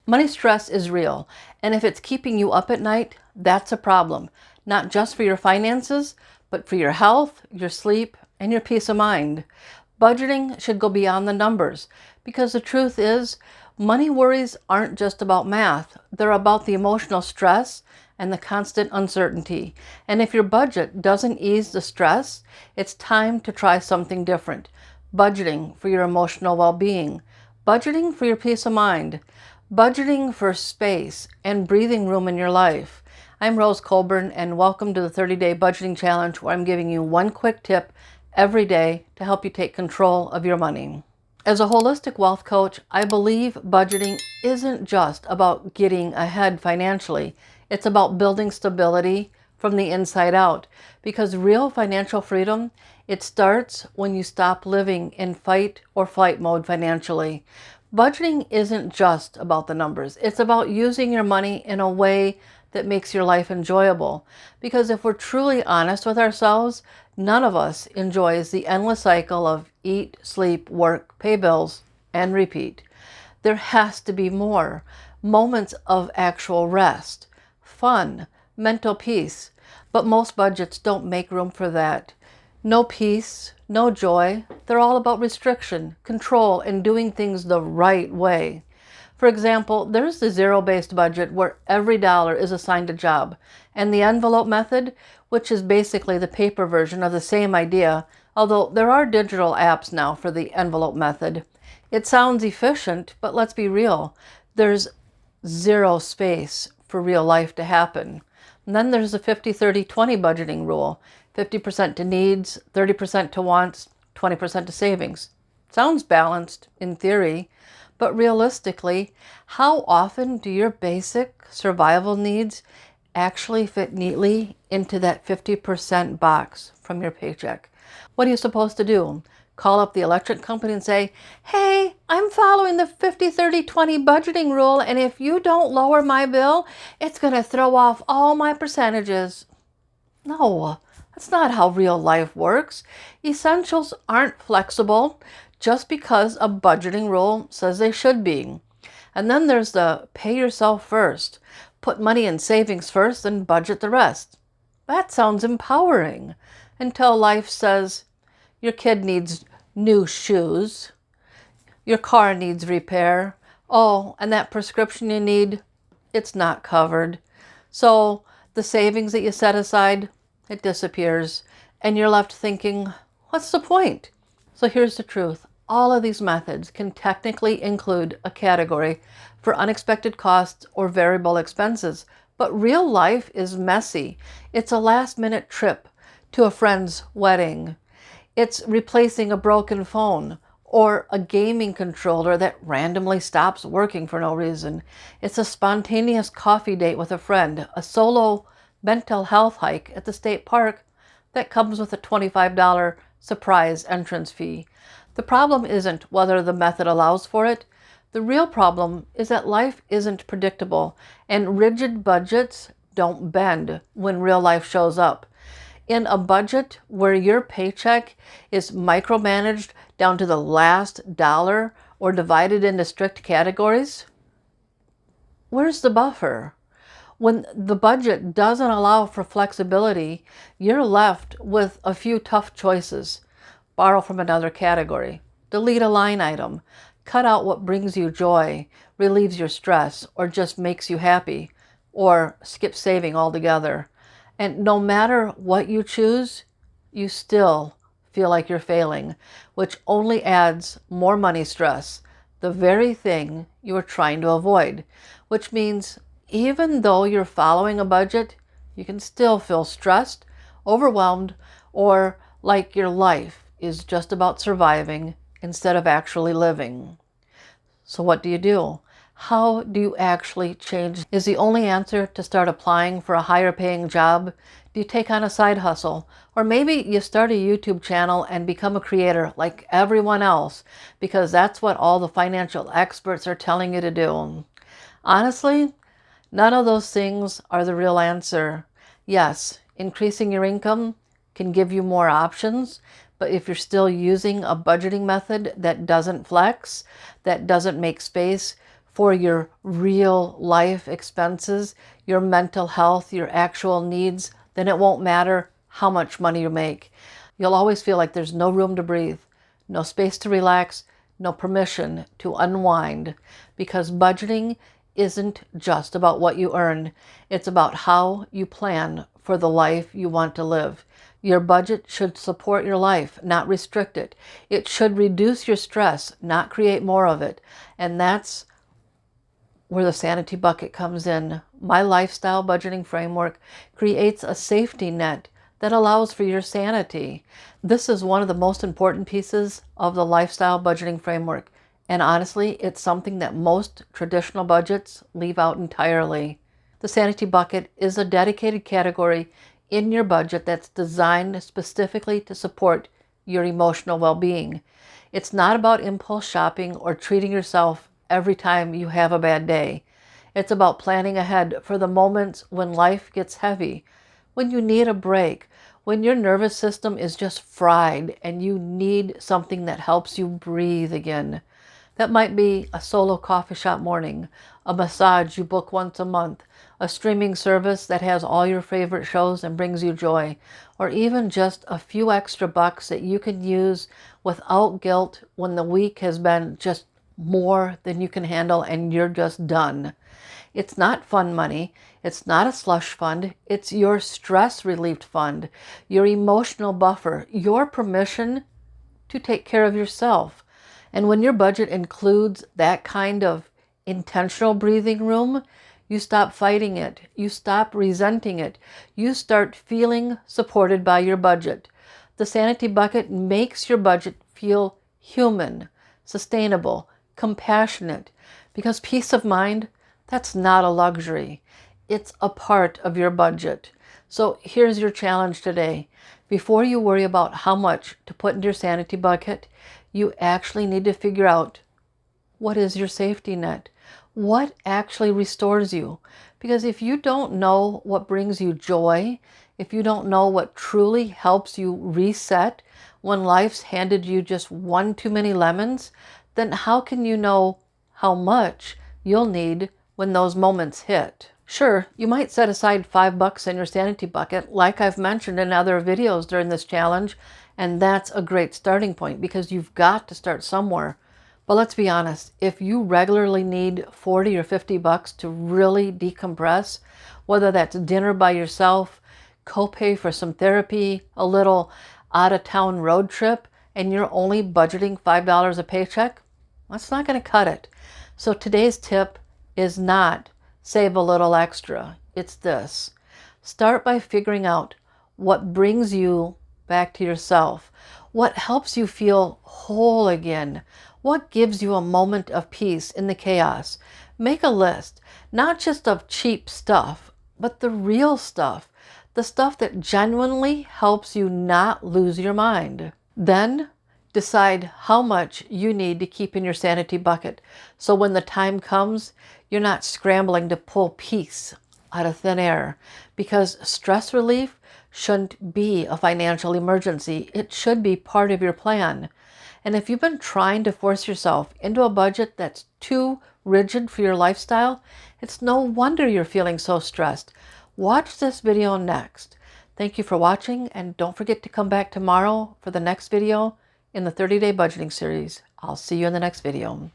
Money stress is real, and if it's keeping you up at night, that's a problem, not just for your finances, but for your health, your sleep, and your peace of mind. Budgeting should go beyond the numbers, because the truth is, money worries aren't just about math. They're about the emotional stress and the constant uncertainty. And if your budget doesn't ease the stress, it's time to try something different. Budgeting for your emotional well-being, budgeting for your peace of mind, budgeting for space and breathing room in your life. I'm Rose Colburn, and welcome to the 30-Day Budgeting Challenge, where I'm giving you one quick tip every day to help you take control of your money. As a holistic wealth coach, I believe budgeting isn't just about getting ahead financially. It's about building stability from the inside out, because real financial freedom, it starts when you stop living in fight or flight mode financially. Budgeting isn't just about the numbers. It's about using your money in a way that makes your life enjoyable. Because if we're truly honest with ourselves, none of us enjoys the endless cycle of eat, sleep, work, pay bills, and repeat. There has to be more. Moments of actual rest, fun, mental peace. But most budgets don't make room for that. No peace, no joy. They're all about restriction, control, and doing things the right way. For example, there's the zero-based budget, where every dollar is assigned a job, and the envelope method, which is basically the paper version of the same idea, although there are digital apps now for the envelope method. It sounds efficient, but let's be real. There's zero space for real life to happen. And then there's the 50-30-20 budgeting rule. 50% to needs, 30% to wants, 20% to savings. Sounds balanced in theory, but realistically, how often do your basic survival needs actually fit neatly into that 50% box from your paycheck? What are you supposed to do? Call up the electric company and say, "Hey, I'm following the 50-30-20 budgeting rule, and if you don't lower my bill, it's going to throw off all my percentages." No, that's not how real life works. Essentials aren't flexible just because a budgeting rule says they should be. And then there's the pay yourself first. Put money in savings first and budget the rest. That sounds empowering until life says your kid needs new shoes, your car needs repair, oh, and that prescription you need, it's not covered. So the savings that you set aside, it disappears, and you're left thinking, what's the point? So here's the truth. All of these methods can technically include a category for unexpected costs or variable expenses, but real life is messy. It's a last-minute trip to a friend's wedding. It's replacing a broken phone or a gaming controller that randomly stops working for no reason. It's a spontaneous coffee date with a friend, a solo mental health hike at the state park that comes with a $25 surprise entrance fee. The problem isn't whether the method allows for it. The real problem is that life isn't predictable, and rigid budgets don't bend when real life shows up. In a budget where your paycheck is micromanaged down to the last dollar or divided into strict categories, where's the buffer? When the budget doesn't allow for flexibility, you're left with a few tough choices. Borrow from another category, delete a line item, cut out what brings you joy, relieves your stress, or just makes you happy, or skip saving altogether. And no matter what you choose, you still feel like you're failing, which only adds more money stress, the very thing you are trying to avoid, which means even though you're following a budget, you can still feel stressed, overwhelmed, or like your life is just about surviving instead of actually living. So what do? How do you actually change? Is the only answer to start applying for a higher paying job? Do you take on a side hustle? Or maybe you start a YouTube channel and become a creator like everyone else, because that's what all the financial experts are telling you to do. Honestly, none of those things are the real answer. Yes, increasing your income can give you more options, but if you're still using a budgeting method that doesn't flex, that doesn't make space for your real life expenses, your mental health, your actual needs, then it won't matter how much money you make. You'll always feel like there's no room to breathe, no space to relax, no permission to unwind, because budgeting isn't just about what you earn. It's about how you plan for the life you want to live. Your budget should support your life, not restrict it. It should reduce your stress, not create more of it. And that's where the sanity bucket comes in. My lifestyle budgeting framework creates a safety net that allows for your sanity. This is one of the most important pieces of the lifestyle budgeting framework. And honestly, it's something that most traditional budgets leave out entirely. The sanity bucket is a dedicated category in your budget that's designed specifically to support your emotional well-being. It's not about impulse shopping or treating yourself every time you have a bad day. It's about planning ahead for the moments when life gets heavy, when you need a break, when your nervous system is just fried and you need something that helps you breathe again. That might be a solo coffee shop morning, a massage you book once a month, a streaming service that has all your favorite shows and brings you joy, or even just a few extra bucks that you can use without guilt when the week has been just more than you can handle and you're just done. It's not fun money. It's not a slush fund. It's your stress relief fund, your emotional buffer, your permission to take care of yourself. And when your budget includes that kind of intentional breathing room, you stop fighting it. You stop resenting it. You start feeling supported by your budget. The sanity bucket makes your budget feel human, sustainable, compassionate, because peace of mind, that's not a luxury. It's a part of your budget. So here's your challenge today. Before you worry about how much to put into your sanity bucket, you actually need to figure out, what is your safety net? What actually restores you? Because if you don't know what brings you joy, if you don't know what truly helps you reset when life's handed you just one too many lemons, then how can you know how much you'll need when those moments hit? Sure, you might set aside $5 in your sanity bucket, like I've mentioned in other videos during this challenge, and that's a great starting point because you've got to start somewhere. But let's be honest, if you regularly need 40 or $50 to really decompress, whether that's dinner by yourself, copay for some therapy, a little out-of-town road trip, and you're only budgeting $5 a paycheck, that's not going to cut it. So today's tip is not save a little extra. It's this. Start by figuring out what brings you back to yourself, what helps you feel whole again, what gives you a moment of peace in the chaos. Make a list, not just of cheap stuff, but the real stuff, the stuff that genuinely helps you not lose your mind. Then decide how much you need to keep in your sanity bucket, so when the time comes, you're not scrambling to pull peace out of thin air, because stress relief shouldn't be a financial emergency. It should be part of your plan. And if you've been trying to force yourself into a budget that's too rigid for your lifestyle, it's no wonder you're feeling so stressed. Watch this video next. Thank you for watching, and don't forget to come back tomorrow for the next video in the 30-day budgeting series. I'll see you in the next video.